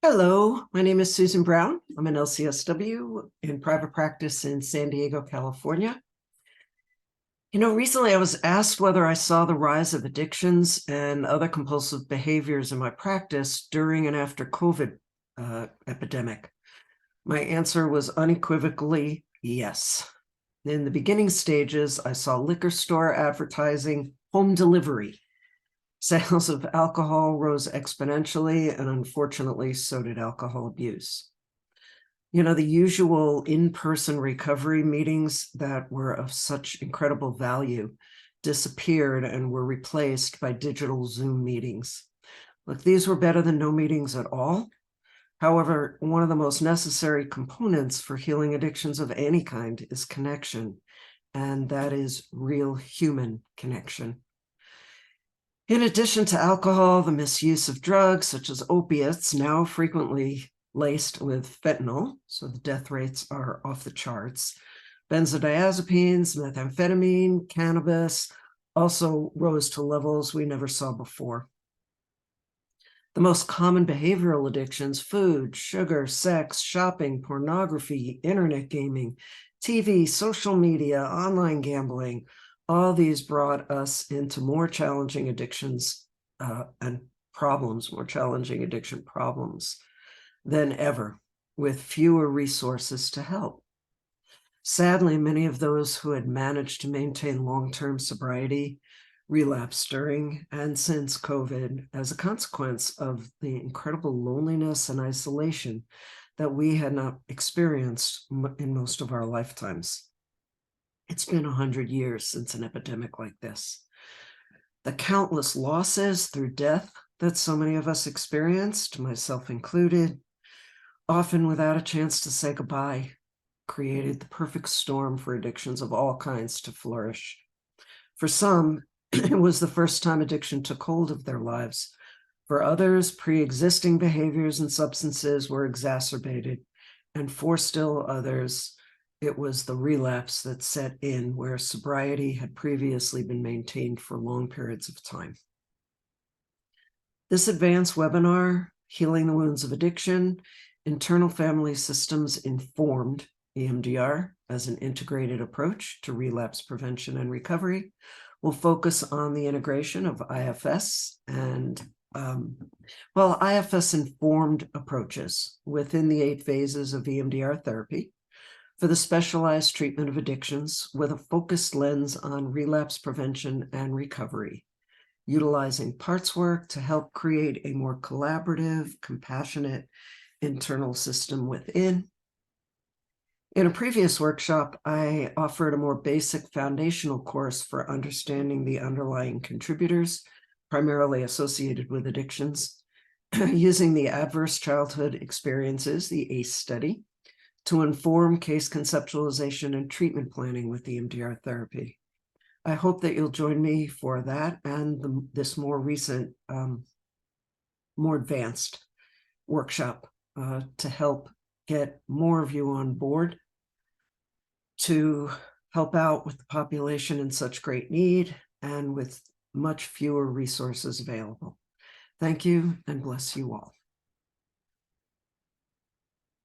Hello, my name is Susan Brown. I'm an LCSW in private practice in San Diego, California. Recently I was asked whether I saw the rise of addictions and other compulsive behaviors in my practice during and after COVID epidemic. My answer was unequivocally yes. In the beginning stages, I saw liquor store advertising home delivery. Sales of alcohol rose exponentially, and unfortunately, so did alcohol abuse. The usual in-person recovery meetings that were of such incredible value disappeared and were replaced by digital Zoom meetings. Look, these were better than no meetings at all. However, one of the most necessary components for healing addictions of any kind is connection, and that is real human connection. In addition to alcohol, the misuse of drugs such as opiates, now frequently laced with fentanyl, so the death rates are off the charts. Benzodiazepines, methamphetamine, cannabis also rose to levels we never saw before. The most common behavioral addictions: food, sugar, sex, shopping, pornography, internet gaming, TV, social media, online gambling, all these brought us into more challenging addictions and problems, more challenging addiction problems than ever, with fewer resources to help. Sadly, many of those who had managed to maintain long-term sobriety relapsed during and since COVID as a consequence of the incredible loneliness and isolation that we had not experienced in most of our lifetimes. It's been 100 years since an epidemic like this. The countless losses through death that so many of us experienced, myself included, often without a chance to say goodbye, created the perfect storm for addictions of all kinds to flourish. For some, it was the first time addiction took hold of their lives. For others, pre-existing behaviors and substances were exacerbated. And for still others, it was the relapse that set in where sobriety had previously been maintained for long periods of time. This advanced webinar, Healing the Wounds of Addiction, Internal Family Systems Informed EMDR as an integrated approach to relapse prevention and recovery, will focus on the integration of IFS and IFS-informed approaches within the 8 phases of EMDR therapy for the specialized treatment of addictions with a focused lens on relapse prevention and recovery, utilizing parts work to help create a more collaborative, compassionate internal system within. In a previous workshop, I offered a more basic foundational course for understanding the underlying contributors, primarily associated with addictions, using the adverse childhood experiences, the ACE study, to inform case conceptualization and treatment planning with EMDR therapy. I hope that you'll join me for that and this more recent, more advanced workshop to help get more of you on board to help out with the population in such great need and with much fewer resources available. Thank you and bless you all.